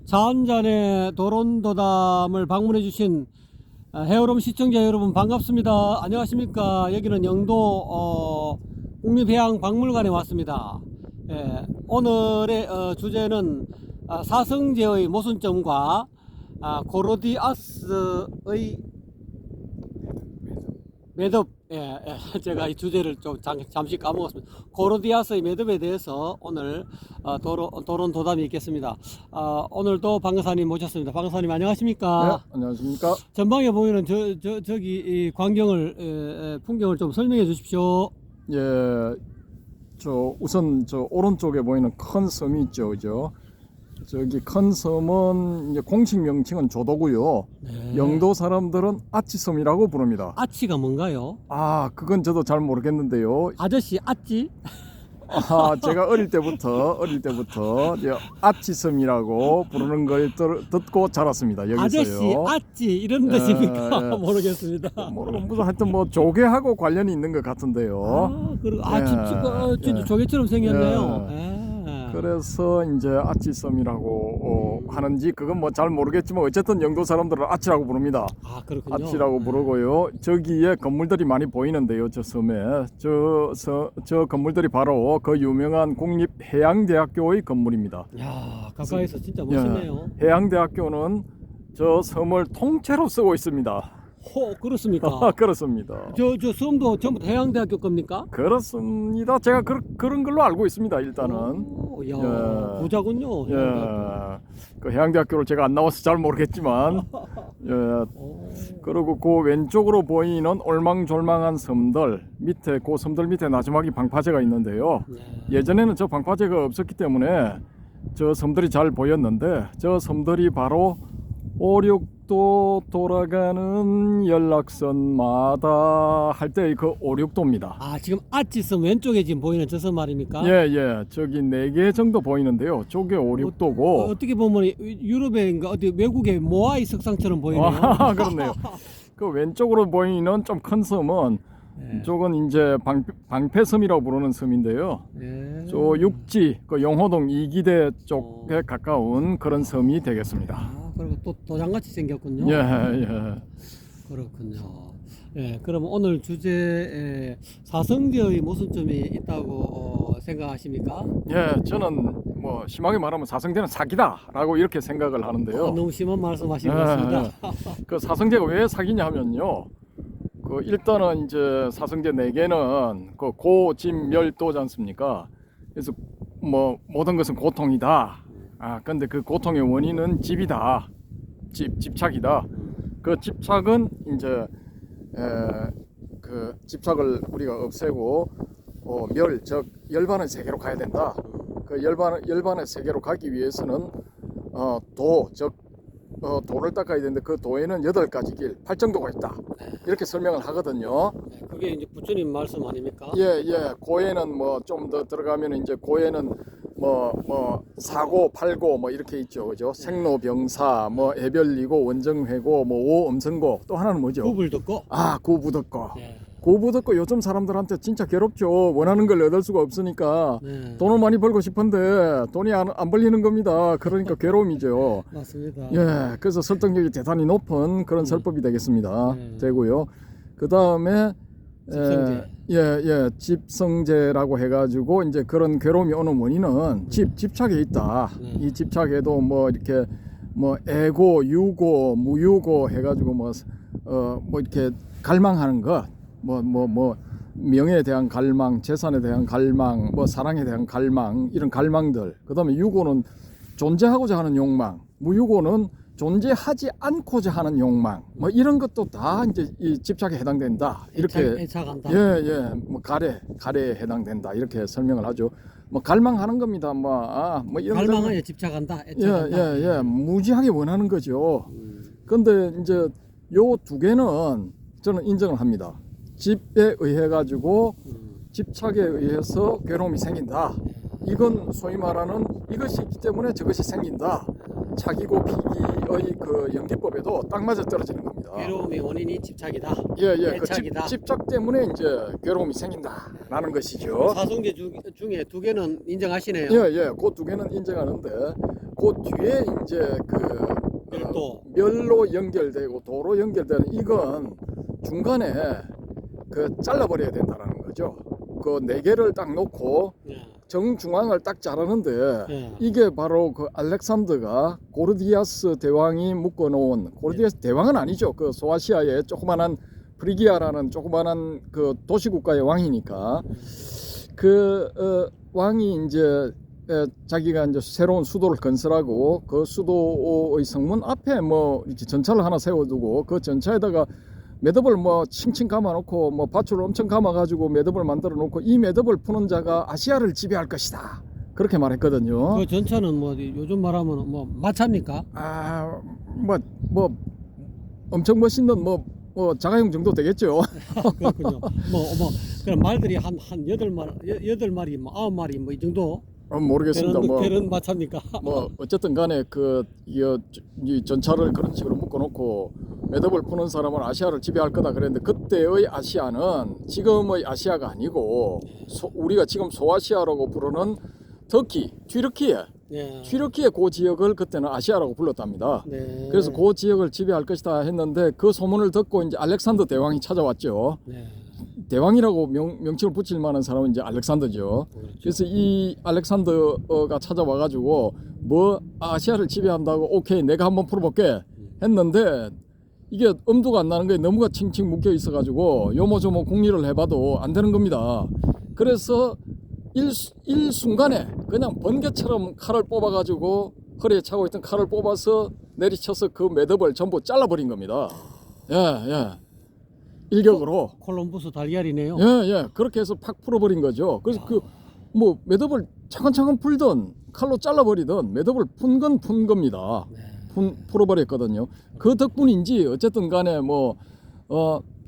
자한잔의 도론도담을 방문해 주신 해오름 시청자 여러분 반갑습니다. 안녕하십니까. 여기는 영도 국립해양박물관에 왔습니다. 오늘의 주제는 사성제의 모순점과 고르디아스의 매듭. 제가 이 주제를 좀 잠시 까먹었습니다. 고르디아스의 매듭에 대해서 오늘 도론도담이 있겠습니다. 오늘도 방사님 모셨습니다. 방사님 안녕하십니까? 네, 안녕하십니까? 전방에 보이는 저기 이 광경을 풍경을 좀 설명해 주십시오. 예, 우선 오른쪽에 보이는 큰 섬이 있죠, 그죠? 저기 큰 섬은 이제 공식 명칭은 조도고요. 네. 영도 사람들은 아치섬이라고 부릅니다. 아치가 뭔가요? 그건 저도 잘 모르겠는데요. 아저씨 아찌? 제가 어릴 때부터 이제 아치섬이라고 부르는 걸 듣고 자랐습니다. 여기서요. 아저씨 아찌 이런 뜻입니까? 모르겠습니다. 무슨 하여튼 뭐 조개하고 관련이 있는 것 같은데요. 그리고 예, 진짜 예. 조개처럼 생겼네요. 그래서 이제 아치섬이라고 하는지 그건 뭐 잘 모르겠지만 어쨌든 영도 사람들은 아치라고 부릅니다. 그렇군요. 아치라고 부르고요. 저기에 건물들이 많이 보이는데요. 저 섬에 저 건물들이 바로 그 유명한 국립해양대학교의 건물입니다. 야, 가까이서 진짜 멋있네요. 해양대학교는 저 섬을 통째로 쓰고 있습니다. 그렇습니까? 그렇습니다. 저 섬도 전부 다 해양대학교 겁니까? 그렇습니다. 제가 그런 걸로 알고 있습니다. 일단은. 야, 부자군요. 예, 그 해양대학교를 제가 안 나와서 잘 모르겠지만, 그리고 그 왼쪽으로 보이는 올망졸망한 섬들 밑에 그 섬들 밑에 나지막이 방파제가 있는데요. 예전에는 저 방파제가 없었기 때문에 저 섬들이 잘 보였는데 저 섬들이 바로 오륙도 돌아가는 연락선마다 할 때 그 오륙도입니다. 지금 아치섬 왼쪽에 지금 보이는 저 섬 말입니까? 예. 저기 4개 정도 보이는데요. 저게 오륙도고. 어떻게 보면 유럽인가 어디 외국의 모아이 석상처럼 보이네요. 그렇네요. 그 왼쪽으로 보이는 좀 큰 섬은 저건 이제 방패섬이라고 부르는 섬인데요. 저 육지 그 용호동 이기대 쪽에 가까운 그런 섬이 되겠습니다. 그리고 또 도장같이 생겼군요. 예. 그렇군요. 그럼 오늘 주제에 사성제의 모순점이 있다고 생각하십니까? 저는 뭐 심하게 말하면 사성제는 사기다라고 이렇게 생각을 하는데요. 너무 심한 말씀하신 것 같습니다. 그 사성제가 왜 사기냐 하면요. 그 일단은 이제 사성제 4개는 그 고집멸도지 않습니까? 그래서 뭐 모든 것은 고통이다. 근데 그 고통의 원인은 집이다. 집착이다. 그 집착은 이제 그 집착을 우리가 없애고 즉 열반의 세계로 가야 된다. 그 열반의 세계로 가기 위해서는 도를 닦아야 되는데 그 도에는 8가지 길, 8정도가 있다. 이렇게 설명을 하거든요. 그게 이제 부처님 말씀 아닙니까? 예. 고에는 뭐 좀 더 들어가면 이제 고에는 뭐 사고, 팔고 뭐 이렇게 있죠. 그죠? 생로병사, 뭐 애별리고, 원정회고, 뭐 오엄성고, 또 하나는 뭐죠? 구불듣고. 고부듣고. 고부듣고 요즘 사람들한테 진짜 괴롭죠. 원하는 걸 얻을 수가 없으니까 돈을 많이 벌고 싶은데 돈이 안 벌리는 겁니다. 그러니까 괴로움이죠. 맞습니다. 그래서 설득력이 대단히 높은 그런 설법이 되겠습니다. 되고요. 그 다음에 집성제라고 해가지고 이제 그런 괴로움이 오는 원인은 집착에 있다. 이 집착에도 뭐 이렇게 뭐 애고, 유고, 무유고 해가지고 뭐 이렇게 갈망하는 것. 뭐 명예에 대한 갈망, 재산에 대한 갈망, 뭐 사랑에 대한 갈망, 이런 갈망들. 그다음에 유고는 존재하고자 하는 욕망, 무유고는 존재하지 않고자 하는 욕망. 뭐 이런 것도 다 이제 이 집착에 해당된다. 이렇게 애착한다. 뭐 가래에 해당된다. 이렇게 설명을 하죠. 뭐 갈망하는 겁니다. 뭐 이런 갈망하여 집착한다. 애착한다. 무지하게 원하는 거죠. 근데 이제 요 2개는 저는 인정을 합니다. 집에 의해 가지고 집착에 의해서 괴로움이 생긴다. 이건 소위 말하는 이것이 있기 때문에 저것이 생긴다. 차기고 피기의 그 연기법에도 딱 맞아 떨어지는 겁니다. 괴로움의 원인이 집착이다. 그 애착이다. 집착 때문에 이제 괴로움이 생긴다라는 것이죠. 사성제 중에 2개는 인정하시네요. 그 2개는 인정하는데 그 뒤에 이제 멸로 연결되고 도로 연결되는 이건 중간에 그 잘라버려야 된다라는 거죠. 그 네 개를 딱 놓고 예. 정중앙을 딱 자르는데 예. 이게 바로 그 알렉산더가 고르디아스 대왕이 묶어놓은 고르디아스 대왕은 아니죠. 그 소아시아의 조그만한 프리기아라는 조그만한 그 도시국가의 왕이니까 왕이 이제 자기가 이제 새로운 수도를 건설하고 그 수도의 성문 앞에 뭐 이렇게 전차를 하나 세워두고 그 전차에다가 매듭을 뭐 칭칭 감아놓고 뭐 밧줄을 엄청 감아가지고 매듭을 만들어놓고 이 매듭을 푸는 자가 아시아를 지배할 것이다. 그렇게 말했거든요. 그 전차는 뭐 요즘 말하면 뭐 마차입니까? 뭐 엄청 멋있는 뭐 자가용 정도 되겠죠. 그렇군요. 그럼 말들이 한 8마리, 뭐 9마리 뭐 이 정도 모르겠습니다. 되는 마차입니까? 뭐 어쨌든 간에 이 전차를 그런 식으로 묶어놓고 매듭을 푸는 사람은 아시아를 지배할 거다 그랬는데 그때의 아시아는 지금의 아시아가 아니고 우리가 지금 소아시아라고 부르는 터키, 튀르키예 예. 튀르키예 그 지역을 그때는 아시아라고 불렀답니다. 네. 그래서 그 지역을 지배할 것이다 했는데 그 소문을 듣고 이제 알렉산더 대왕이 찾아왔죠. 네. 대왕이라고 명칭을 붙일 만한 사람은 이제 알렉산더죠. 그렇죠. 그래서 이 알렉산더가 찾아와가지고 뭐 아시아를 지배한다고 오케이 내가 한번 풀어볼게 했는데 이게 엄두가 안 나는 거예요. 너무가 칭칭 묶여 있어가지고 요모조모 궁리를 해봐도 안 되는 겁니다. 그래서 일순간에 그냥 번개처럼 칼을 뽑아가지고 허리에 차고 있던 칼을 뽑아서 내리쳐서 그 매듭을 전부 잘라버린 겁니다. 예. 일격으로. 콜럼부스 달걀이네요. 예. 그렇게 해서 팍 풀어버린 거죠. 그래서 뭐 매듭을 차근차근 풀던 칼로 잘라버리던 매듭을 푼 겁니다. 풀어버렸거든요. 그 덕분인지 어쨌든 간에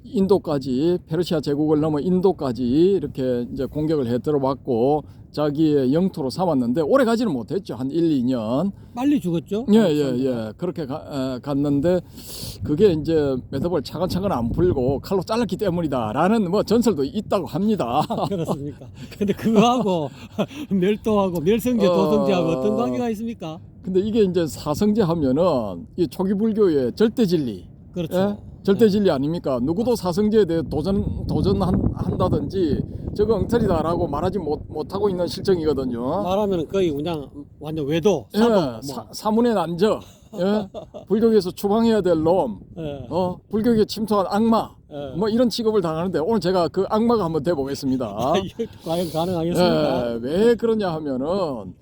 인도까지 페르시아 제국을 넘어 인도까지 이렇게 이제 공격을 해 들어왔고 자기의 영토로 삼았는데 오래 가지는 못했죠. 한 1, 2년. 빨리 죽었죠? 예. 그렇게 갔는데 그게 이제 매듭을 차근차근 안 풀고 칼로 잘랐기 때문이다라는 뭐 전설도 있다고 합니다. 그렇습니까? 근데 그거하고 멸도하고 멸성제 도성제하고 어떤 관계가 있습니까? 근데 이게 이제 사성제 하면은 이 초기 불교의 절대 진리. 그렇죠. 예? 절대 진리 아닙니까? 누구도 사성제에 대해 도전한다든지 저거 엉터리다라고 말하지 못하고 있는 실정이거든요. 말하면 거의 그냥 완전 외도, 예, 사도. 사문의 난저, 예? 불교에서 추방해야 될 놈, 예. 불교에 침투한 악마, 예. 뭐 이런 취급을 당하는데 오늘 제가 그 악마가 한번 돼보겠습니다. 이거 과연 가능하겠습니까? 예, 왜 그러냐 하면은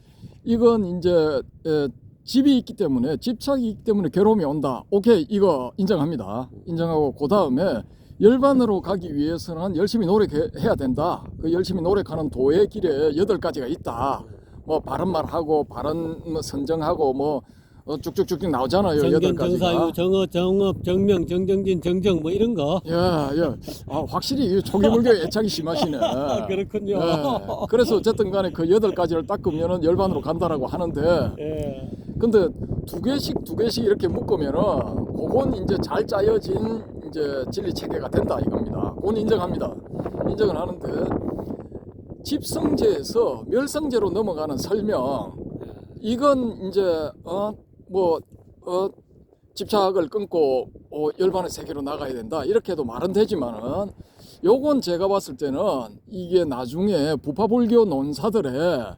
이건 이제 집이 있기 때문에 집착이 있기 때문에 괴로움이 온다. 오케이 이거 인정합니다. 인정하고 그 다음에 열반으로 가기 위해서는 열심히 노력해야 된다. 그 열심히 노력하는 도의 길에 8가지가 있다. 뭐 바른 말하고 바른 선정하고 뭐 쭉쭉쭉 나오잖아요. 정견, 8가지가. 정사유, 정어, 정업, 정명, 정정진, 정정 뭐 이런 거. 예. 확실히 초기불교 애착이 심하시네. 그렇군요. 그래서 어쨌든 간에 그 8가지를 닦으면은 열반으로 간다라고 하는데 예. 근데 두 개씩 이렇게 묶으면은 그건 이제 잘 짜여진 이제 진리 체계가 된다 이겁니다. 그건 인정합니다. 인정을 하는데 집성제에서 멸성제로 넘어가는 설명 이건 이제 집착을 끊고 열반의 세계로 나가야 된다 이렇게 해도 말은 되지만은 요건 제가 봤을 때는 이게 나중에 부파불교 논사들의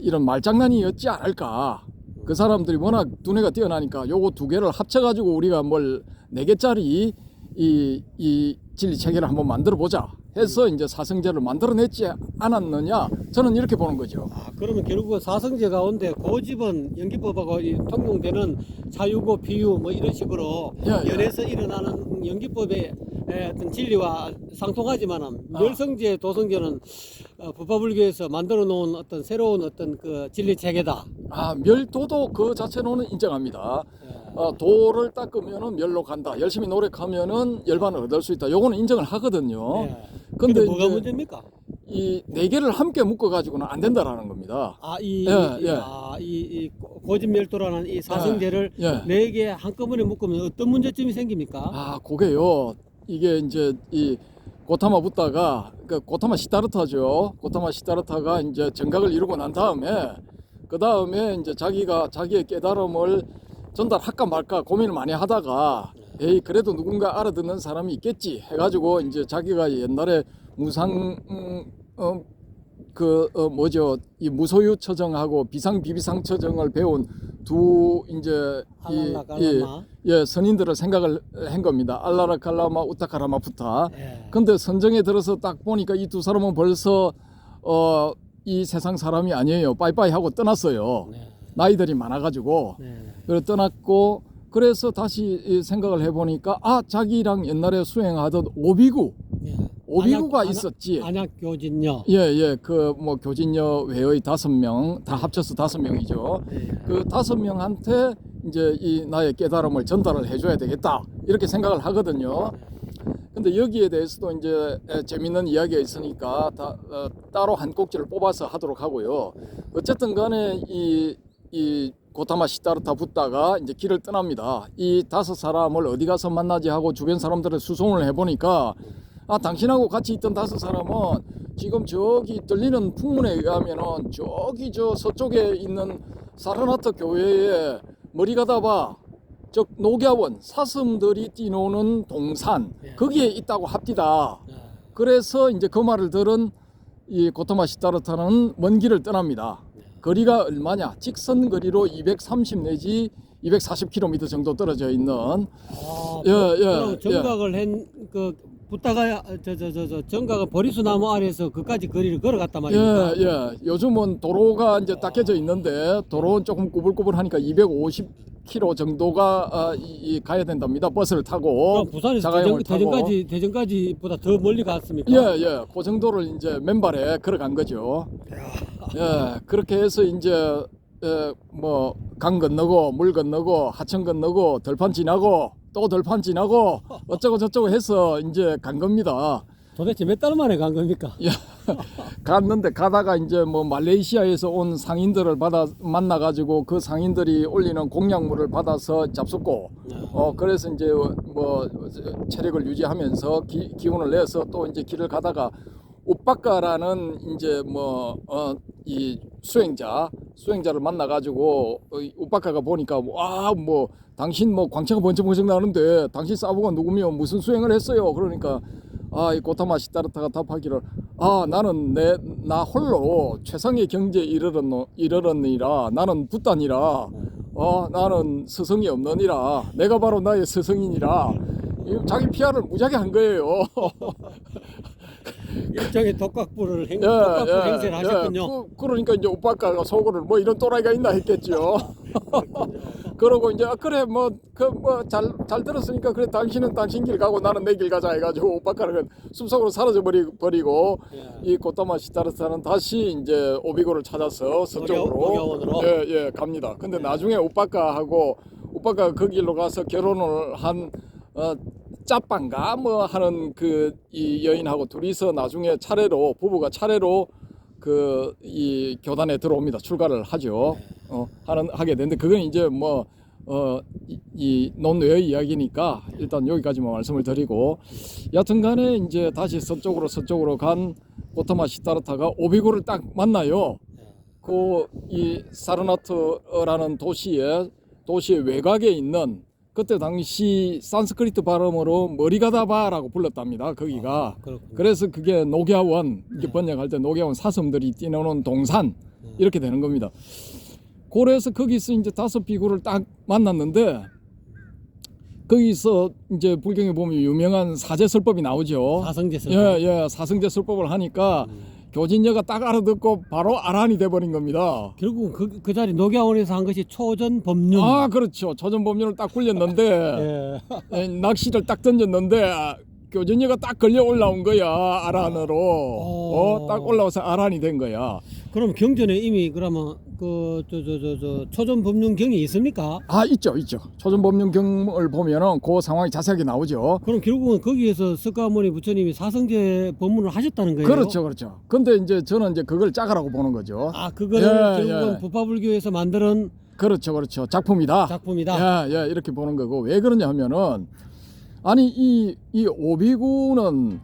이런 말장난이었지 않을까. 그 사람들이 워낙 두뇌가 뛰어나니까 요거 2개를 합쳐가지고 우리가 4개짜리 이 진리 체계를 한번 만들어 보자 해서 이제 사성제를 만들어냈지 않았느냐 저는 이렇게 보는 거죠. 그러면 결국은 사성제 가운데 고집은 연기법하고 통용되는 사유고 비유 뭐 이런 식으로 연에서 일어나는 연기법의 어떤 진리와 상통하지만은 멸성제, 도성제는 부파불교에서 만들어 놓은 어떤 새로운 어떤 그 진리 체계다. 멸도도 그 자체로는 인정합니다. 도를 닦으면은 멸로 간다. 열심히 노력하면은 열반을 얻을 수 있다. 요거는 인정을 하거든요. 근데 뭐가 문제입니까? 이 4개를 함께 묶어 가지고는 안 된다라는 겁니다. 이 고집멸도라는 이 사성제를 4개 한꺼번에 묶으면 어떤 문제점이 생깁니까? 그게요. 이게 이제 이 고타마 붓다가 고타마 시다르타죠. 고타마 시다르타가 이제 정각을 이루고 난 다음에 그 다음에 이제 자기가 자기의 깨달음을 전달할까 말까 고민을 많이 하다가 에이 그래도 누군가 알아듣는 사람이 있겠지 해가지고 이제 자기가 옛날에 무상 뭐죠 이 무소유 처정하고 비상 비비상 처정을 배운 두 이제 알랄라 갈라마. 예 선인들을 생각을 한 겁니다. 알라라 칼라마 우타카라마부타. 예. 근데 선정에 들어서 딱 보니까 이 두 사람은 벌써 이 세상 사람이 아니에요. 빠이빠이 하고 떠났어요. 네. 나이들이 많아가지고 네. 그래 떠났고 그래서 다시 생각을 해보니까 자기랑 옛날에 수행하던 오비구 네. 오비구가 있었지. 안약 교진녀. 예예 그 뭐 교진여 외의 5명 다 합쳐서 5명이죠. 네. 그 5명한테 이제 이 나의 깨달음을 전달을 해줘야 되겠다 이렇게 생각을 하거든요. 근데 여기에 대해서도 이제 재밌는 이야기가 있으니까 따로 한 꼭지를 뽑아서 하도록 하고요. 어쨌든 간에 이 고타마 시다르타 붓다가 이제 길을 떠납니다. 이 5사람을 어디 가서 만나지 하고 주변 사람들을 수송을 해보니까 당신하고 같이 있던 5사람은 지금 저기 들리는 풍문에 의하면은 저기 저 서쪽에 있는 사르나타 교회에 머리 가다 봐. 즉 녹야원 사슴들이 뛰노는 동산 거기에 있다고 합디다. 그래서 이제 그 말을 들은 이 고타마 시다르타는 먼 길을 떠납니다. 거리가 얼마냐? 직선 거리로 230 내지 240km 정도 떨어져 있는 그럼 정각을 한그 붙다가 저 정각을 버리수 나무 아래에서 그까지 거리를 걸어갔단 말입니까? 요즘은 도로가 이제 닦여져 있는데 도로는 조금 꾸불꾸불하니까 250km 정도가 가야 된답니다. 버스를 타고. 그럼 부산에서 대전까지보다 더 멀리 갔습니까? 그 정도를 이제 맨발에 걸어간 거죠. 그렇게 해서 이제 뭐 강 건너고 물 건너고 하천 건너고 들판 지나고 또 들판 지나고 어쩌고 저쩌고 해서 이제 간 겁니다. 도대체 몇 달 만에 간 겁니까? 갔는데 가다가 이제 뭐 말레이시아에서 온 상인들을 만나가지고 그 상인들이 올리는 공약물을 받아서 잡숫고 그래서 이제 뭐 체력을 유지하면서 기운을 내서 또 이제 길을 가다가 우빠까라는 이제 뭐 이 수행자를 만나가지고 우빠까가 보니까 뭐 당신 뭐 광채가 번쩍번쩍 나는데 당신 사부가 누구며 무슨 수행을 했어요? 그러니까 이 고타마 시다르타가 답하기를 나는 나 홀로 최상의 경지에 이르렀느니라 나는 붓다니라 나는 스승이 없느니라 내가 바로 나의 스승이니라 자기 피아를 무지하게 한 거예요. 일종의 독각부를 행세를 하셨군요. 그러니까 이제 오빠가 속으로 뭐 이런 또라이가 있나 했겠죠. 그러고 이제 그래 잘 들었으니까 그래 당신은 당신 길 가고 나는 내 길 가자 해가지고 오빠가는 숲속으로 사라져 버리고 이 고타마 시다르타는 다시 이제 오비고를 찾아서 서쪽으로 갑니다. 근데 나중에 오빠가 그 길로 가서 결혼을 한 짭방가 뭐 하는 이 여인하고 둘이서 나중에 부부가 차례로 이 교단에 들어옵니다. 출가를 하죠. 하게 되는데 그건 이제 이 논외의 이야기니까 일단 여기까지만 말씀을 드리고 여튼간에 이제 다시 서쪽으로 간 고타마 시다르타가 오비고를 딱 만나요. 이 사르나트라는 도시의 외곽에 있는 그때 당시 산스크리트 발음으로 머리가다바라고 불렀답니다. 거기가. 그래서 그게 녹야원 이렇게 번역할 때 녹야원 사슴들이 뛰노는 동산 이렇게 되는 겁니다. 그래서 거기서 이제 5비구를 딱 만났는데 거기서 이제 불경에 보면 유명한 사제설법이 나오죠. 사성제설법. 사성제설법을 하니까 교진녀가 딱 알아듣고 바로 아란이 돼버린 겁니다. 결국 그 자리 녹야원에서 한 것이 초전법륜. 그렇죠. 초전법륜을 딱 굴렸는데 낚시를 딱 던졌는데 교진녀가 딱 걸려 올라온 거야. 아란으로. 딱 올라와서 아란이 된 거야. 그럼 경전에 이미 그러면 초전법륜경이 있습니까? 있죠. 초전법륜경을 보면은 그 상황이 자세하게 나오죠. 그럼 결국은 거기에서 석가모니 부처님이 사성제 법문을 하셨다는 거예요? 그렇죠. 근데 이제 저는 이제 그걸 짜가라고 보는 거죠. 그거는 결국은 부파불교에서 만든 그렇죠. 작품이다. 이렇게 보는 거고 왜 그러냐 하면은 아니 이 오비구는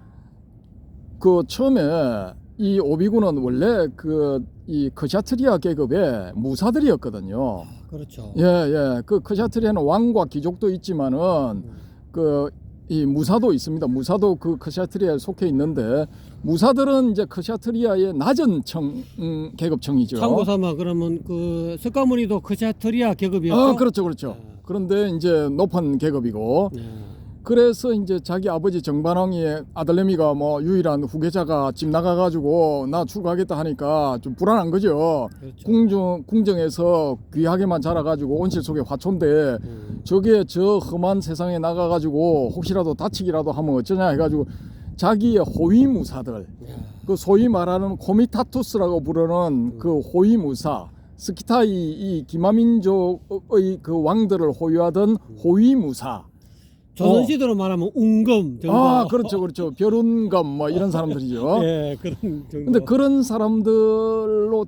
처음에 이 오비구는 원래 이 크샤트리아 계급의 무사들이었거든요. 그렇죠. 예. 그 크샤트리아는 왕과 귀족도 있지만은 이 무사도 있습니다. 무사도 그 크샤트리아에 속해 있는데 무사들은 이제 크샤트리아의 낮은 계급층이죠. 참고삼아 그러면 그 석가모니도 크샤트리아 계급이었죠? 그렇죠. 그런데 이제 높은 계급이고 네. 그래서 이제 자기 아버지 정반왕의 아들내미가 뭐 유일한 후계자가 집 나가가지고 나 출가하겠다 하니까 좀 불안한 거죠. 그렇죠. 궁정에서 귀하게만 자라가지고 온실 속의 화초인데 저게 저 험한 세상에 나가가지고 혹시라도 다치기라도 하면 어쩌냐 해가지고 자기의 호위무사들 그 소위 말하는 코미타투스라고 부르는 그 호위무사 스키타이 이 기마민족의 그 왕들을 호위하던 호위무사 조선시대로 말하면 운검 정도. 그렇죠. 별운검 뭐 이런 사람들이죠. 예, 그런 정도. 근데 그런 사람들로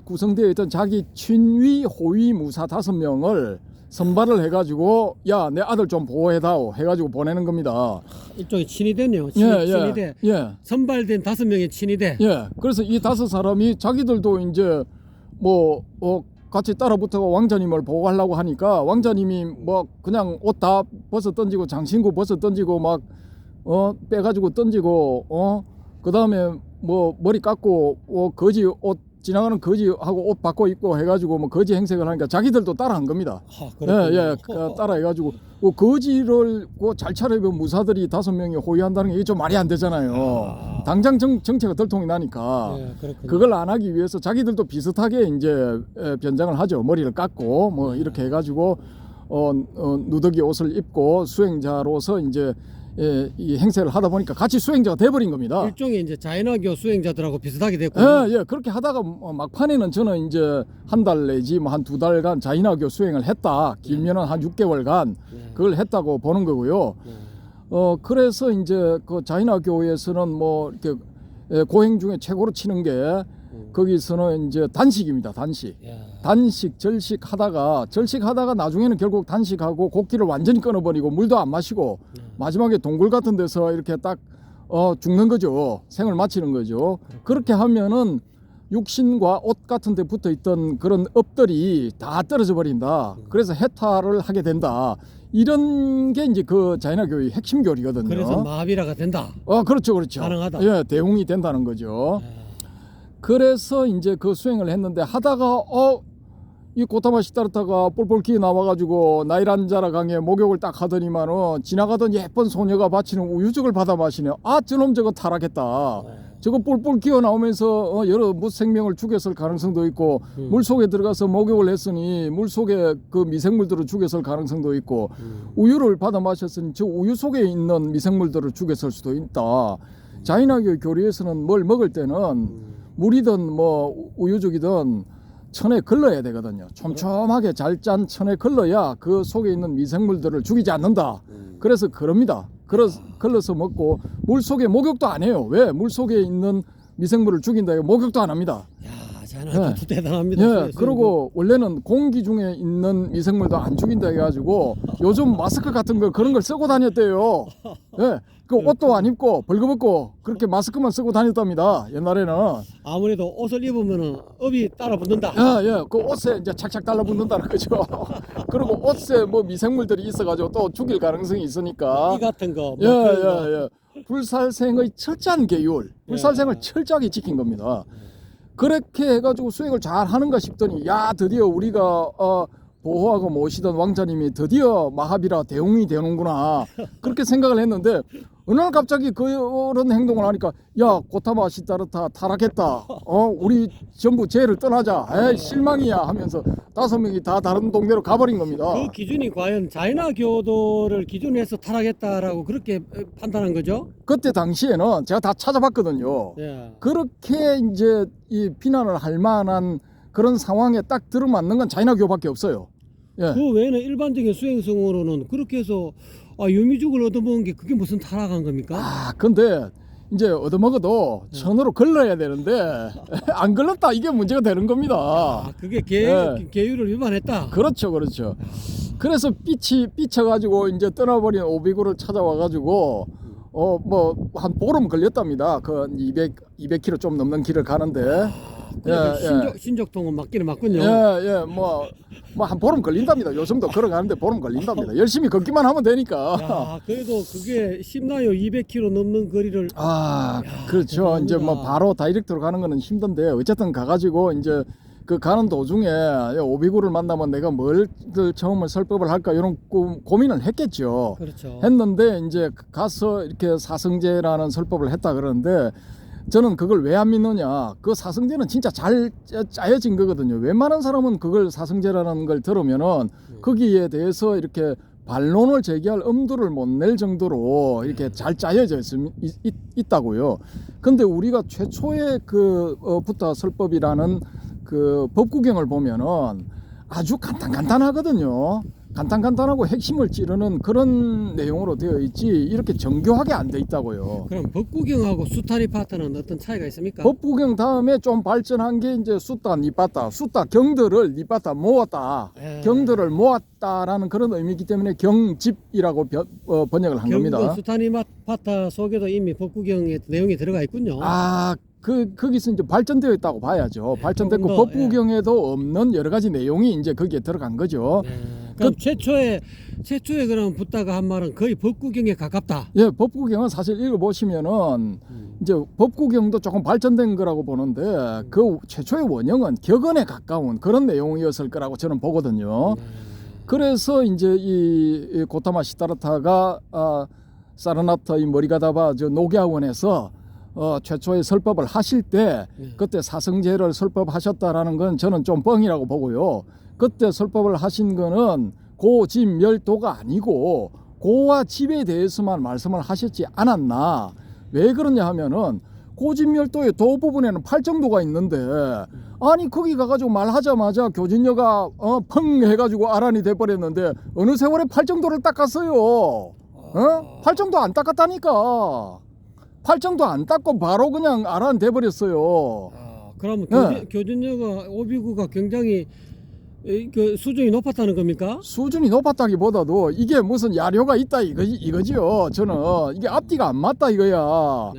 구성되어 있던 자기 친위 호위 무사 5명을 선발을 해가지고 야, 내 아들 좀 보호해다오 해가지고 보내는 겁니다. 일종의 친위대네요. 친위대. 선발된 5명의 친위대. 예. 그래서 이 5사람이 자기들도 이제 같이 따라붙어가 왕자님을 보호하려고 하니까 왕자님이 뭐 그냥 옷 다 벗어 던지고 장신구 벗어 던지고 막 빼가지고 던지고 그 다음에 뭐 머리 깎고 거지 옷 지나가는 거지하고 옷 바꿔 입고 해가지고 뭐 거지 행색을 하니까 자기들도 따라한 겁니다. 따라해가지고 거지를 잘 차려입은 무사들이 5명이 호위한다는 게 좀 말이 안 되잖아요. 당장 정체가 들통이 나니까 그걸 안 하기 위해서 자기들도 비슷하게 이제 변장을 하죠. 머리를 깎고 뭐 이렇게 해가지고 누더기 옷을 입고 수행자로서 이제 이 행세를 하다 보니까 같이 수행자가 돼버린 겁니다. 일종의 이제 자연화교 수행자들하고 비슷하게 됐고요. 예. 그렇게 하다가 막판에는 저는 이제 한 달 내지 뭐 한 2달간 자연화교 수행을 했다. 길면은 한 6개월간 그걸 했다고 보는 거고요. 그래서 이제 그 자연화교에서는 뭐 이렇게 고행 중에 최고로 치는 게 거기서는 이제 단식입니다. 단식, 절식하다가 나중에는 결국 단식하고 곡기를 완전히 끊어버리고 물도 안 마시고 마지막에 동굴 같은 데서 이렇게 딱 죽는 거죠. 생을 마치는 거죠. 그렇게 하면은 육신과 옷 같은 데 붙어 있던 그런 업들이 다 떨어져 버린다. 그래서 해탈을 하게 된다. 이런 게 이제 그 자연화교의 핵심 교리거든요. 그래서 마하비라가 된다. 그렇죠. 가능하다. 예, 대웅이 된다는 거죠. 그래서 이제 그 수행을 했는데 하다가 이 고타마 시타르타가 뿔뿔 기어 나와가지고 나이란자라 강에 목욕을 딱 하더니만은 지나가던 예쁜 소녀가 바치는 우유죽을 받아 마시네. 저놈 저거 타락했다. 저거 뿔뿔 기어 나오면서 여러 무생명을 죽였을 가능성도 있고 물속에 들어가서 목욕을 했으니 물속에 그 미생물들을 죽였을 가능성도 있고 우유를 받아 마셨으니 저 우유 속에 있는 미생물들을 죽였을 수도 있다. 자인학교 교리에서는 뭘 먹을 때는 물이든 뭐 우유죽이든 천에 걸러야 되거든요. 촘촘하게 잘 짠 천에 걸러야 그 속에 있는 미생물들을 죽이지 않는다. 그래서 그럽니다. 걸러서 먹고 물 속에 목욕도 안 해요. 왜? 물 속에 있는 미생물을 죽인다 해서 목욕도 안 합니다. 자연화교 대단합니다. 그리고 원래는 공기 중에 있는 미생물도 안 죽인다 해가지고 요즘 마스크 같은 거 그런 걸 쓰고 다녔대요. 그 옷도 안 입고 벌거벗고 그렇게 마스크만 쓰고 다녔답니다. 옛날에는. 아무래도 옷을 입으면은 업이 따라 붙는다. 그 옷에 이제 착착 달라붙는다는 거죠. 그리고 옷에 뭐 미생물들이 있어가지고 또 죽일 가능성이 있으니까. 이 같은 거. 불살생의 철저한 계율, 불살생을 철저하게 지킨 겁니다. 그렇게 해가지고 수행을 잘 하는가 싶더니 드디어 우리가 보호하고 모시던 왕자님이 드디어 마하비라 대웅이 되는구나 그렇게 생각을 했는데 어느 날 갑자기 그런 행동을 하니까 고타마 시타르타 타락했다. 우리 전부 제를 떠나자. 실망이야 하면서 5명이 다 다른 동네로 가버린 겁니다. 그 기준이 과연 자연화교도를 기준으로 해서 타락했다라고 그렇게 판단한 거죠? 그때 당시에는 제가 다 찾아봤거든요. 그렇게 이제 이 비난을 할 만한 그런 상황에 딱 들어맞는 건 자연화교밖에 없어요. 그 외에는 일반적인 수행성으로는 그렇게 해서 유미죽을 얻어먹은 게 그게 무슨 타락한 겁니까? 근데 이제 얻어먹어도 천으로 걸러야 되는데 안 걸렀다 이게 문제가 되는 겁니다. 그게 계율을 위반했다. 그렇죠. 그래서 삐쳐가지고 이제 떠나버린 오비구를 찾아와가지고 뭐 한 보름 걸렸답니다. 그 200km 좀 넘는 길을 가는데. 그래도 신족통은 맞기는 맞군요. 뭐 한 보름 걸린답니다. 요즘도 걸어가는데 보름 걸린답니다. 열심히 걷기만 하면 되니까. 야, 그래도 그게 쉽나요? 200km 넘는 거리를. 그렇죠. 대단합니다. 이제 뭐 바로 다이렉트로 가는 거는 힘든데 어쨌든 가가지고 이제 그 가는 도중에 오비구를 만나면 내가 뭘 처음에 설법을 할까 이런 고민을 했겠죠. 그렇죠. 했는데 이제 가서 이렇게 사성제라는 설법을 했다 그러는데 저는 그걸 왜 안 믿느냐. 그 사성제는 진짜 잘 짜여진 거거든요. 웬만한 사람은 그걸 사성제라는 걸 들으면은 거기에 대해서 이렇게 반론을 제기할 엄두를 못 낼 정도로 이렇게 잘 짜여져 있다고요. 근데 우리가 최초의 그 부타 설법이라는 그 법구경을 보면은 아주 간단하거든요. 간단하고 핵심을 찌르는 그런 내용으로 되어 있지 이렇게 정교하게 안 돼 있다고요. 그럼 법구경하고 수타니 파트는 어떤 차이가 있습니까? 법구경 다음에 좀 발전한 게 이제 수타 니빠따, 수타 경들을 니빠따 모았다, 경들을 모았다라는 그런 의미이기 때문에 경집이라고 번역을 한 겁니다. 경도 수타니 파트 속에도 이미 법구경의 내용이 들어가 있군요. 거기서 이제 발전되어 있다고 봐야죠. 발전됐고 조금 더, 법구경에도 없는 여러 가지 내용이 이제 거기에 들어간 거죠. 그럼 최초에 그럼 붓다가 한 말은 거의 법구경에 가깝다. 예, 법구경은 사실 읽어보시면은 이제 법구경도 조금 발전된 거라고 보는데 그 최초의 원형은 격언에 가까운 그런 내용이었을 거라고 저는 보거든요. 그래서 이제 이 고타마 시타르타가 사르나타 이 머리가다바 저 녹야원에서 최초의 설법을 하실 때 그때 사성제를 설법하셨다라는 건 저는 좀 뻥이라고 보고요. 그때 설법을 하신 거는 고집멸도가 아니고 고와 집에 대해서만 말씀을 하셨지 않았나. 왜 그러냐 하면은 고집멸도의 도 부분에는 팔정도가 있는데 아니 거기 가가지고 말하자마자 교진녀가 펑 해가지고 아란이 돼버렸는데 어느 세월에 팔정도를 닦았어요. 팔정도 안 닦았다니까. 팔정도 안 닦고 바로 그냥 아란 돼버렸어요. 그러면 교진녀가 오비구가 굉장히 그 수준이 높았다는 겁니까? 수준이 높았다기보다도 이게 무슨 야료가 있다 이거지요. 저는 이게 앞뒤가 안 맞다 이거야.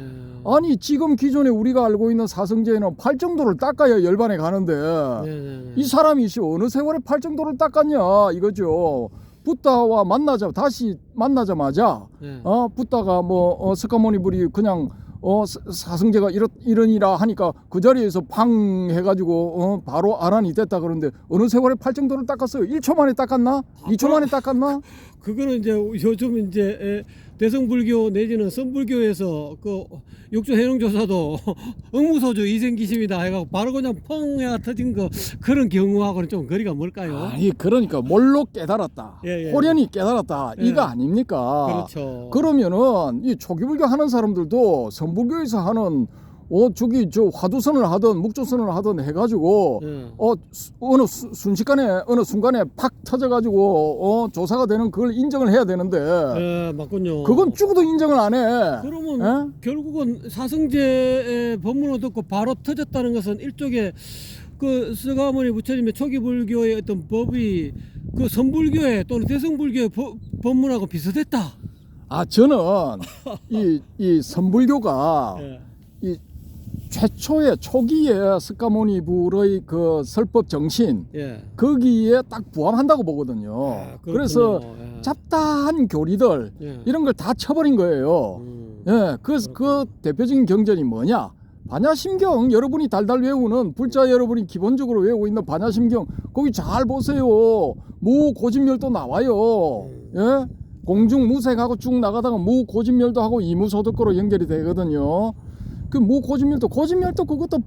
아니 지금 기존에 우리가 알고 있는 사성제에는 팔정도를 닦아야 열반에 가는데 이 사람이 어느 세월에 팔정도를 닦았냐 이거죠. 붓다와 다시 만나자마자 붓다가 스카모니 불이 그냥 사성제가 이러니라 하니까 그 자리에서 팡 해가지고 바로 아란이 됐다 그러는데 어느 세월에 팔정도를 닦았어요. 1초 만에 닦았나? 2초 만에 닦았나? 그거는 이제 요즘 이제 대성불교 내지는 선불교에서 그 육조 해농조사도 응무소주 이생기심이다 해가지고 바로 그냥 펑 해가 터진 거 그런 경우하고는 좀 거리가 멀까요? 아니 그러니까 뭘로 깨달았다. 호련히 깨달았다. 이거 아닙니까? 그렇죠. 그러면은 이 초기불교 하는 사람들도 선불교에서 하는 저기 저 화두선을 하든 묵조선을 하든 해가지고 순식간에 어느 순간에 팍 터져가지고 조사가 되는 그걸 인정을 해야 되는데 맞군요. 그건 죽어도 인정을 안 해. 그러면 결국은 사성제의 법문을 듣고 바로 터졌다는 것은 일종의 그 스가모니 부처님의 초기 불교의 어떤 법이 그 선불교의 또는 대성불교의 법문하고 비슷했다. 저는 이 선불교가 이 최초의 초기에 스카모니 불의 그 설법 정신 거기에 딱 부합한다고 보거든요. 그래서 잡다한 교리들 이런 걸 다 쳐버린 거예요. 그래서 그 대표적인 경전이 뭐냐? 반야심경 여러분이 달달 외우는 불자 여러분이 기본적으로 외우고 있는 반야심경 거기 잘 보세요. 무고집멸도 나와요. 공중무색하고 쭉 나가다가 무고집멸도하고 이무소득고로 연결이 되거든요. 그 고집멸도 그것도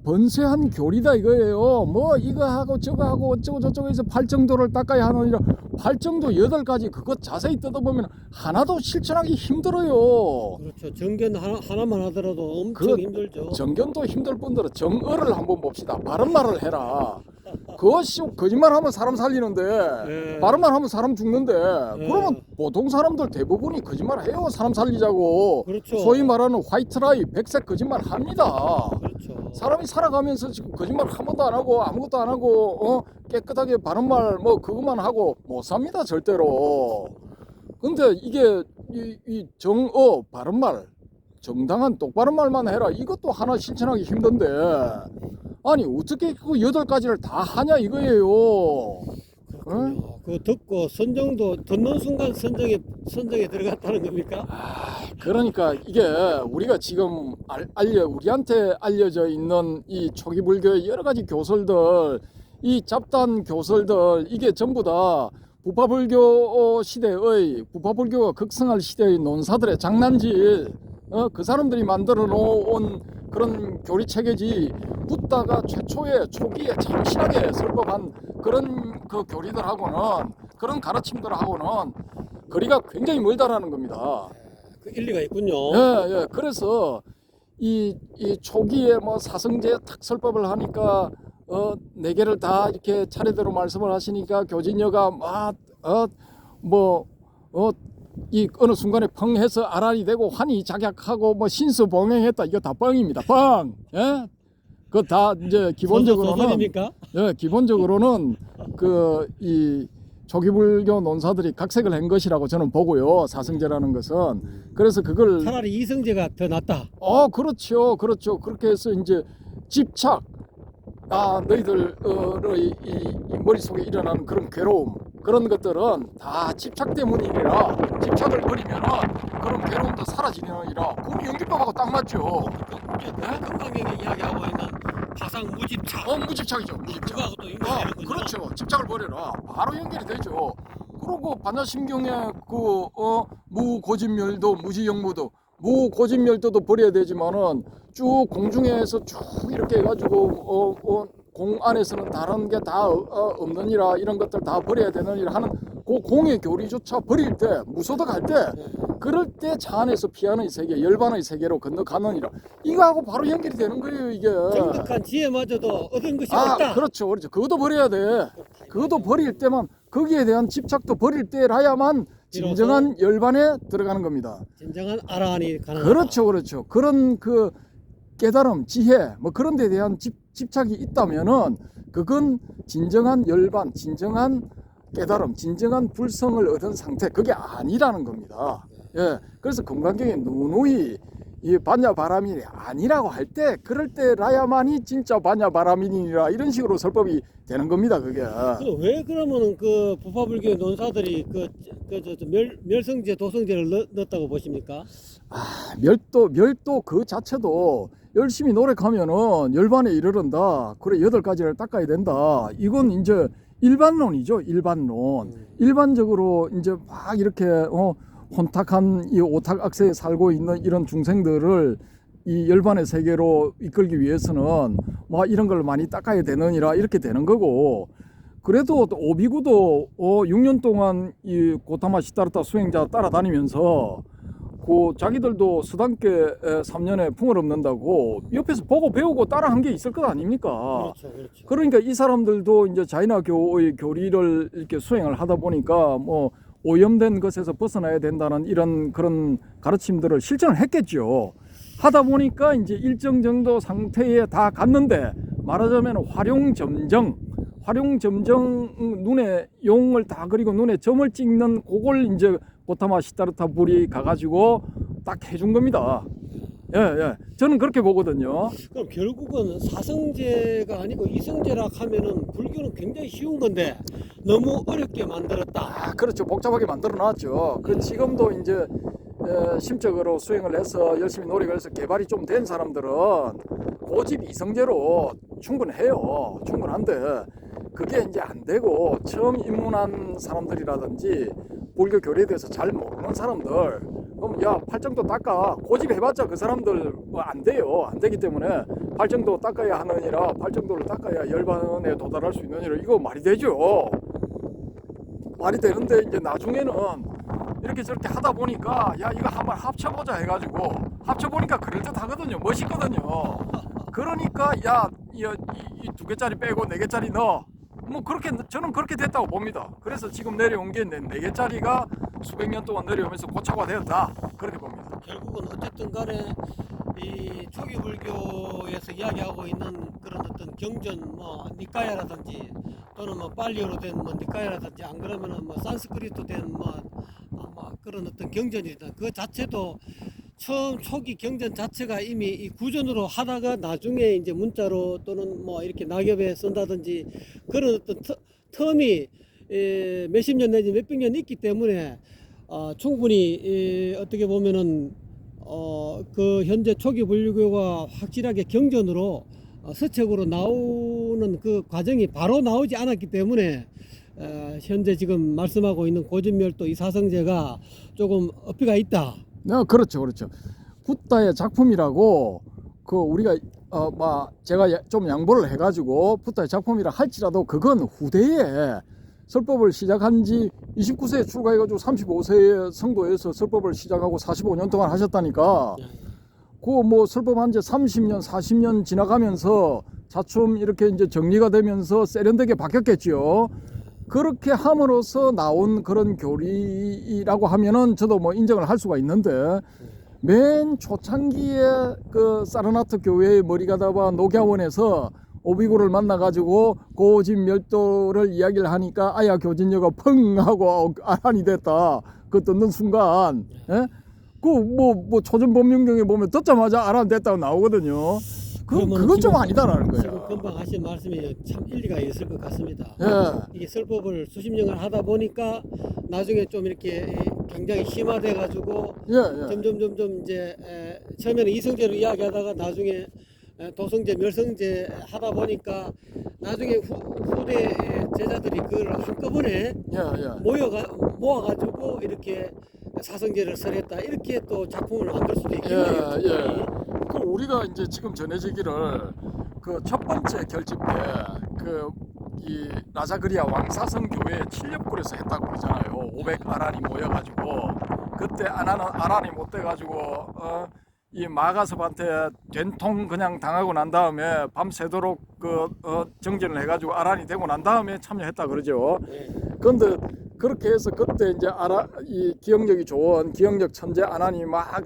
번세한 교리다 이거예요. 이거 하고 저거 하고 어쩌고 저쩌고 해서 팔정도를 닦아야 하느니라. 팔정도 8가지 그것 자세히 뜯어보면 하나도 실천하기 힘들어요. 그렇죠. 정견 하나만 하더라도 엄청 힘들죠. 정견도 힘들 뿐더러 정어를 한번 봅시다. 바른 말을 해라. 그것이 거짓말하면 사람 살리는데 바른말 하면 사람 죽는데 그러면 보통 사람들 대부분이 거짓말해요. 사람 살리자고. 그렇죠. 소위 말하는 화이트라이 백색 거짓말 합니다. 그렇죠. 사람이 살아가면서 지금 거짓말 한 번도 안 하고 아무것도 안 하고 깨끗하게 바른말 그것만 하고 못 삽니다 절대로. 근데 이게 이 정어 바른말 정당한 똑바른 말만 해라. 이것도 하나 실천하기 힘든데 아니 어떻게 그 8가지를 다 하냐 이거예요. 어? 그 듣고 선정도 듣는 순간 선정에 들어갔다는 겁니까? 그러니까 이게 우리가 지금 우리한테 알려져 있는 이 초기 불교의 여러 가지 교설들, 이 잡단 교설들 이게 전부 다 부파불교 시대의 부파불교가 극성할 시대의 논사들의 장난질, 그 사람들이 만들어 놓은 그런 교리 체계지. 붓다가 초기에 참신하게 설법한 그런 그 교리들하고는 그런 가르침들하고는 거리가 굉장히 멀다라는 겁니다. 그 일리가 있군요. 예. 그래서 이 초기에 뭐 사성제 탁설법을 하니까 4개를 다 이렇게 차례대로 말씀을 하시니까 교진녀가 이 어느 순간에 펑 해서 아란이 되고 환희 작약하고 뭐 신수봉행했다. 이거 다 뻥입니다. 뻥. 예? 그거 다 이제 기본적으로는 소설입니까? 예, 기본적으로는 그 이 초기불교 논사들이 각색을 한 것이라고 저는 보고요. 사성제라는 것은. 그래서 그걸 차라리 이성제가 더 낫다. 그렇죠. 그렇게 해서 이제 집착, 너희들의 이 머릿속에 일어나는 그런 괴로움, 그런 것들은 다 집착 때문이라 집착을 버리면은 그런 괴로움도 사라지느니라. 그럼 연기법하고 딱 맞죠. 건강경에 이야기하고 있는 파상 무집착. 무집착이죠. 무집착. 그거하고 또 연결되는군요. 그렇죠. 집착을 버려라. 바로 연결이 되죠. 그리고 반야심경의 그 무고진멸도 무지영무도 무고진멸도도 버려야 되지만은 쭉 공중에서 쭉 이렇게 해가지고 공 안에서는 다른 게 다 없느니라 이런 것들 다 버려야 되느니라 하는 그 공의 교리조차 버릴 때 무소득할 때 그럴 때 차 안에서 피하는 세계 열반의 세계로 건너가느니라 이거하고 바로 연결이 되는 거예요 이게. 정득한 지혜마저도 얻은 것이 없다. 그렇죠. 그것도 버려야 돼. 그것도 버릴 때만 거기에 대한 집착도 버릴 때라야만 진정한 열반에 들어가는 겁니다. 진정한 아라한이 가능하다. 그렇죠. 그런 그 깨달음, 지혜 뭐 그런 데 대한 집착이 있다면은 그건 진정한 열반, 진정한 깨달음, 진정한 불성을 얻은 상태 그게 아니라는 겁니다. 예. 그래서 금강경에 누누이 이 반야바라민이 아니라고 할 때 그럴 때라야만이 진짜 반야바라민이라 이런 식으로 설법이 되는 겁니다. 그게. 왜 그러면은 그 부파불교 논사들이 멸성제, 도성제를 넣었다고 보십니까? 멸도 그 자체도 열심히 노력하면은 열반에 이르른다. 그래 8가지를 닦아야 된다. 이건 이제 일반론이죠. 일반론. 일반적으로 이제 막 이렇게 혼탁한 이 오탁악세에 살고 있는 이런 중생들을 이 열반의 세계로 이끌기 위해서는 뭐 이런 걸 많이 닦아야 되느니라 이렇게 되는 거고. 그래도 또 오비구도 6년 동안 이 고타마 시타르타 수행자 따라다니면서 그 자기들도 스단계 3년에 풍을 얻는다고 옆에서 보고 배우고 따라한 게 있을 것 아닙니까? 그렇죠. 그러니까 이 사람들도 이제 자이나교의 교리를 이렇게 수행을 하다 보니까 뭐 오염된 것에서 벗어나야 된다는 이런 그런 가르침들을 실천을 했겠죠. 하다 보니까 이제 일정 정도 상태에 다 갔는데 말하자면 활용점정 눈에 용을 다 그리고 눈에 점을 찍는 그걸 이제 고타마 시타르타 불이 가가지고 딱 해준 겁니다. 예. 저는 그렇게 보거든요. 그럼 결국은 사성제가 아니고 이성제라 하면은 불교는 굉장히 쉬운 건데 너무 어렵게 만들었다. 그렇죠. 복잡하게 만들어 놨죠. 그 지금도 이제 심적으로 수행을 해서 열심히 노력을 해서 개발이 좀 된 사람들은 고집 이성제로 충분해요. 충분한데 그게 이제 안 되고 처음 입문한 사람들이라든지 불교 교리에 대해서 잘 모르는 사람들 그럼 야 팔정도 닦아 고집 해봤자 그 사람들 안 돼요. 안 되기 때문에 팔정도 닦아야 하느니라 팔정도를 닦아야 열반에 도달할 수 있느니라 이거 말이 되죠. 말이 되는데 이제 나중에는 이렇게 저렇게 하다 보니까 야 이거 한번 합쳐보자 해가지고 합쳐보니까 그럴듯하거든요. 멋있거든요. 그러니까 야 이 2개짜리 빼고 4개짜리 넣어 뭐 그렇게 저는 그렇게 됐다고 봅니다. 그래서 지금 내려온 게 4개짜리가 수백 년 동안 내려오면서 고착화 되었다 그렇게 봅니다. 결국은 어쨌든 간에 이 초기 불교에서 이야기하고 있는 그런 어떤 경전 뭐 니카야라든지 또는 뭐 팔리어로 된 뭐 니카야라든지 안 그러면은 뭐 산스크리트 된뭐 그런 어떤 경전이든 그 자체도 처음 초기 경전 자체가 이미 이 구전으로 하다가 나중에 이제 문자로 또는 뭐 이렇게 낙엽에 쓴다든지 그런 어떤 텀이 몇십 년 내지 몇백 년 있기 때문에 충분히 어떻게 보면은 그 현재 초기 불교가 확실하게 경전으로 서책으로 나오는 그 과정이 바로 나오지 않았기 때문에 현재 지금 말씀하고 있는 고진멸도 이 사성제가 조금 어폐가 있다. 그렇죠, 그렇죠. 붓다의 작품이라고 그 우리가 제가 좀 양보를 해가지고 붓다의 작품이라 할지라도 그건 후대에 설법을 시작한 지 29세에 출가해가지고 35세에 성도에서 설법을 시작하고 45년 동안 하셨다니까. 그 뭐 설법한 지 30년, 40년 지나가면서 차츰 이렇게 이제 정리가 되면서 세련되게 바뀌었겠지요. 그렇게 함으로써 나온 그런 교리라고 하면은 저도 뭐 인정을 할 수가 있는데 맨 초창기에 그 사르나트 교회의 머리가다바 녹야원에서 오비구를 만나가지고 고진멸도를 이야기를 하니까 아야 교진녀가 펑 하고 아란이 됐다. 그 듣는 순간, 예? 뭐 초전법륜경에 보면 듣자마자 아란 됐다고 나오거든요. 그건 좀 아니다라는 거예요. 지금 금방 하신 말씀이 참 일리가 있을 것 같습니다. 예. 이게 설법을 수십 년을 하다 보니까 나중에 좀 이렇게 굉장히 심화돼 가지고 예. 점점 이제 처음에는 이성제로 이야기하다가 나중에 도성제, 멸성제 하다 보니까 나중에 후대 제자들이 그걸 한꺼번에 모아가지고 이렇게 사성제를 설했다. 이렇게 또 작품을 만들 수도 있겠네요. 그 우리가 이제 지금 전해지기를 그 첫 번째 결집 때 이 라자그리아 왕사성 교회 칠렵굴에서 했다고 그러잖아요. 500 아란이 모여가지고 그때 아란이 못 돼가지고 이 마가섭한테 된통 그냥 당하고 난 다음에 밤새도록 정진을 해가지고 아란이 되고 난 다음에 참여했다 그러죠. 그런데 그렇게 해서 그때 이제 이 기억력이 좋은 기억력 천재 아란이 막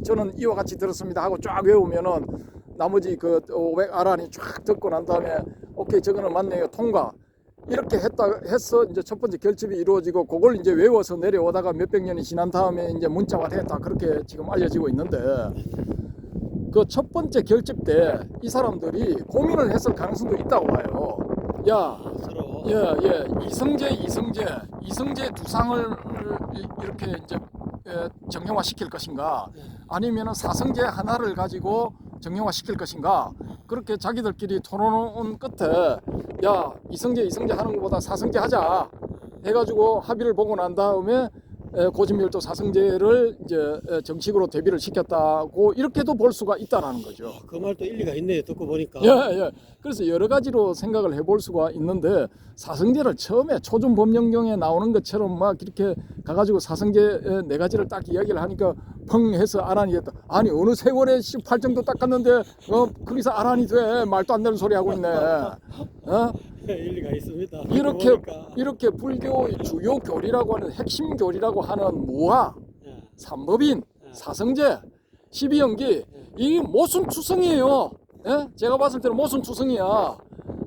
저는 이와 같이 들었습니다 하고 쫙 외우면은 나머지 그 500 아란이 쫙 듣고 난 다음에 오케이 저거는 맞네요 통과 이렇게 해서 이제 첫 번째 결집이 이루어지고 그걸 이제 외워서 내려오다가 몇백 년이 지난 다음에 이제 문자가 됐다 그렇게 지금 알려지고 있는데 그 첫 번째 결집 때 이 사람들이 고민을 했을 가능성도 있다고 봐요. 이성제 두상을 이렇게 이제 정형화 시킬 것인가 아니면은 사성제 하나를 가지고 정형화 시킬 것인가 그렇게 자기들끼리 토론한 끝에 야 이성제 하는 것보다 사성제 하자 해가지고 합의를 보고 난 다음에 고진멸도 사성제를 이제 정식으로 데뷔를 시켰다고 이렇게도 볼 수가 있다라는 거죠. 그 말도 일리가 있네요. 듣고 보니까. 그래서 여러 가지로 생각을 해볼 수가 있는데 사성제를 처음에 초중 법령경에 나오는 것처럼 막 이렇게 가가지고 사성제 네 가지를 딱 이야기를 하니까 펑 해서 아란이 됐다. 아니 어느 세월에 18정도 닦았는데 거기서 아란이 돼 말도 안 되는 소리 하고 있네. 일리가 있습니다. 이렇게 불교의 주요 교리라고 하는 핵심 교리라고 하는 무화, 삼법인, 사성제, 12연기 이게 모순투성이에요. 제가 봤을 때는 모순투성이야.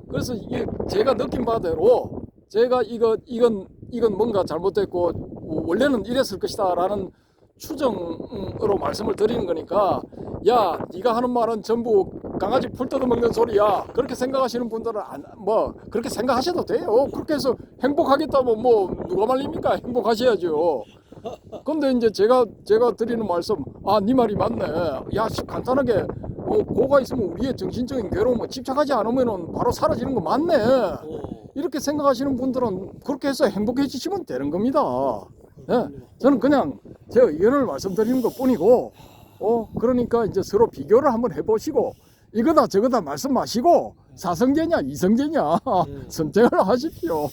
그래서 이게 제가 느낀 바대로 제가 이건 뭔가 잘못됐고 원래는 이랬을 것이다라는 추정으로 말씀을 드리는 거니까 야 네가 하는 말은 전부 강아지 풀 뜯어먹는 소리야 그렇게 생각하시는 분들은 그렇게 생각하셔도 돼요. 그렇게 해서 행복하겠다면 뭐 누가 말립니까? 행복하셔야죠. 근데 이제 제가 드리는 말씀 네 말이 맞네. 야 간단하게 고가 있으면 우리의 정신적인 괴로움 집착하지 않으면은 바로 사라지는 거 맞네. 이렇게 생각하시는 분들은 그렇게 해서 행복해지시면 되는 겁니다. 저는 그냥 제 의견을 말씀드리는 것 뿐이고 그러니까 이제 서로 비교를 한번 해보시고 이거다 저거다 말씀 마시고 사성제냐 이성제냐 선택을 하십시오.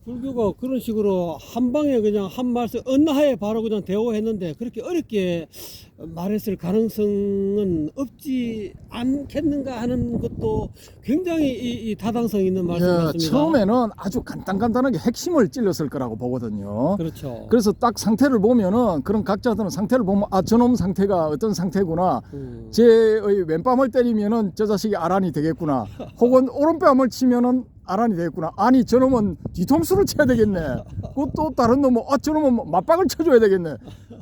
불교가 그런 식으로 한 방에 그냥 한 말씀 언하에 바로 그냥 대오했는데 그렇게 어렵게 말했을 가능성은 없지 않겠는가 하는 것도 굉장히 이 타당성 있는 말씀 예, 같습니다. 처음에는 아주 간단하게 핵심을 찔렀을 거라고 보거든요. 그렇죠. 그래서 딱 상태를 보면은 그런 각자들은 상태를 보면 아 저놈 상태가 어떤 상태구나. 제의 왼뺨을 때리면은 저 자식이 아란이 되겠구나. 혹은 오른뺨을 치면은 아란이 되겠구나. 아니 저놈은 뒤통수를 쳐야 되겠네. 그것도 다른 놈은 아 저놈은 맞박을 쳐줘야 되겠네.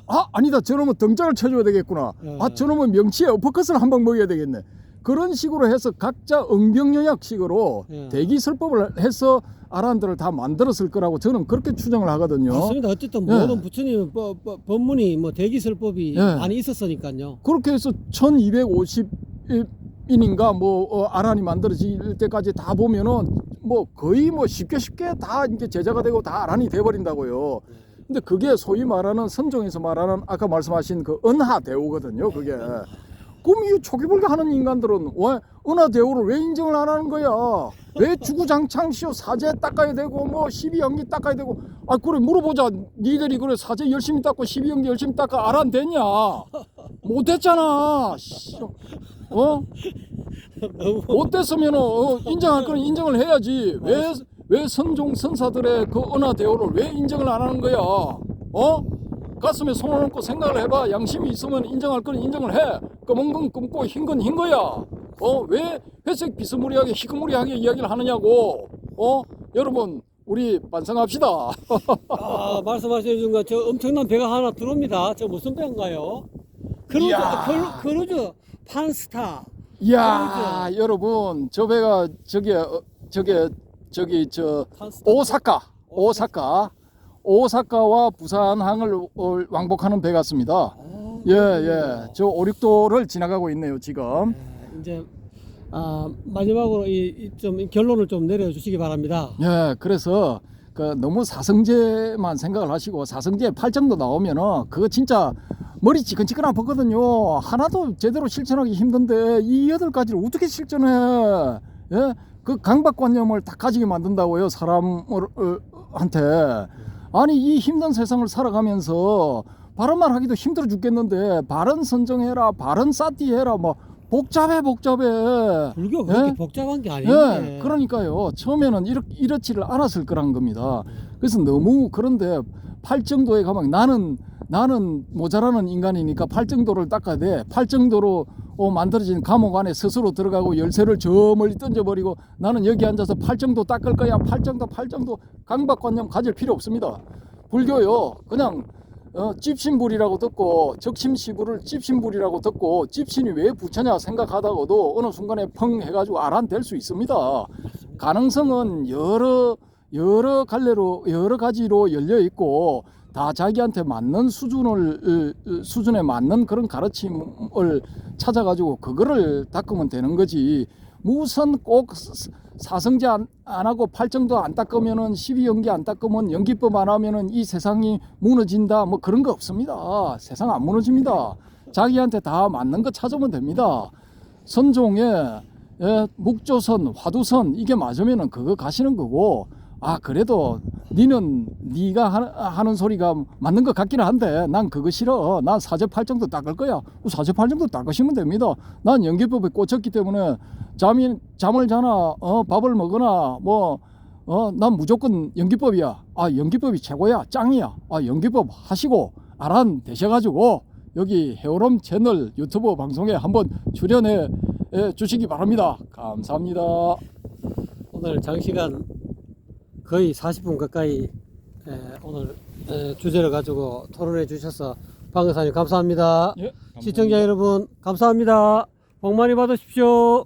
아 아니다 저놈은 등짝을 쳐줘야 되겠구나. 아 저놈은 명치에 어퍼컷을 한 방 먹여야 되겠네. 그런 식으로 해서 각자 응병요약식으로 대기설법을 해서 아란들을 다 만들었을 거라고 저는 그렇게 추정을 하거든요. 맞습니다. 어쨌든 예. 모든 부처님 법문이 뭐 대기설법이 예. 많이 있었으니까요. 그렇게 해서 1250인인가 뭐 아란이 만들어질 때까지 다 보면은 뭐 거의 뭐 쉽게 다 이제 제자가 되고 다 아란이 돼버린다고요. 근데 그게 소위 말하는 선종에서 말하는 아까 말씀하신 그 은하대오거든요. 그게. 그럼 이 초기불교 하는 인간들은 왜 은하대오를 왜 인정을 안 하는 거야? 왜 주구장창시오 사제 닦아야 되고 뭐 12연기 닦아야 되고 아 그래 물어보자. 니들이 그래 사제 열심히 닦고 12연기 열심히 닦아 아란 됐냐? 못했잖아. 어? 못됐으면 인정할 거는 인정을 해야지. 왜 선종 선사들의 그 은하대오를 왜 인정을 안 하는 거야? 가슴에 손을 얹고 생각을 해봐. 양심이 있으면 인정할 거는 인정을 해. 검은 건 검고 흰 건 흰 거야. 왜 회색 비스무리하게 희끄무리하게 이야기를 하느냐고. 여러분 우리 반성합시다. 아, 말씀하시는 순간 저 엄청난 배가 하나 들어옵니다. 저 무슨 배인가요? 크루즈 판스타. 이야 여러분 저 배가 저기 저 오사카와 부산항을 왕복하는 배 같습니다. 예. 저 오륙도를 지나가고 있네요, 지금. 이제 마지막으로 좀 결론을 좀 내려주시기 바랍니다. 예, 그래서 그 너무 사성제만 생각을 하시고 사성제 8정도 나오면은 그거 진짜 머리 지끈지끈 아프거든요. 하나도 제대로 실천하기 힘든데 이 8가지를 어떻게 실천해? 예? 그 강박관념을 다 가지게 만든다고요, 사람한테. 아니 이 힘든 세상을 살아가면서 바른말 하기도 힘들어 죽겠는데 바른 선정해라, 바른 싸띠해라, 뭐 복잡해. 불교 그렇게 예? 복잡한 게 아닌데. 예, 그러니까요. 처음에는 이렇지를 않았을 거란 겁니다. 그래서 너무 그런데 8정도에 가면 나는 모자라는 인간이니까 8정도를 닦아야 돼. 8정도로 만들어진 감옥 안에 스스로 들어가고 열쇠를 저 멀리 던져버리고 나는 여기 앉아서 8정도 닦을 거야. 8정도 강박관념 가질 필요 없습니다. 불교요. 그냥 찝신불이라고 듣고 적심시불을 찝신불이라고 듣고 찝신이 왜 부처냐 생각하다가도 어느 순간에 펑 해가지고 아란될 수 있습니다. 가능성은 여러 가지로 열려 있고 다 자기한테 맞는 수준에 맞는 그런 가르침을 찾아가지고 그거를 닦으면 되는 거지. 무슨 꼭 사성제 안 하고 8정도 안 닦으면은 12연기 안 닦으면 연기법 안 하면은 이 세상이 무너진다 뭐 그런 거 없습니다. 세상 안 무너집니다. 자기한테 다 맞는 거 찾으면 됩니다. 선종에 묵조선, 화두선 이게 맞으면은 그거 가시는 거고 그래도 니는 네가 하는 소리가 맞는 것 같기는 한데 난 그거 싫어. 난 사제 8정도 닦을 거야. 사제 8정도 닦으시면 됩니다. 난 연기법에 꽂혔기 때문에 잠을 자나 밥을 먹으나 난 무조건 연기법이야. 연기법이 최고야. 짱이야. 연기법 하시고 아란 되셔가지고 여기 해오롬 채널 유튜브 방송에 한번 출연해 주시기 바랍니다. 감사합니다. 오늘 장시간 거의 40분 가까이 오늘 주제를 가지고 토론해 주셔서 방금사님 감사합니다. 예, 감사합니다. 시청자 여러분 감사합니다. 복 많이 받으십시오.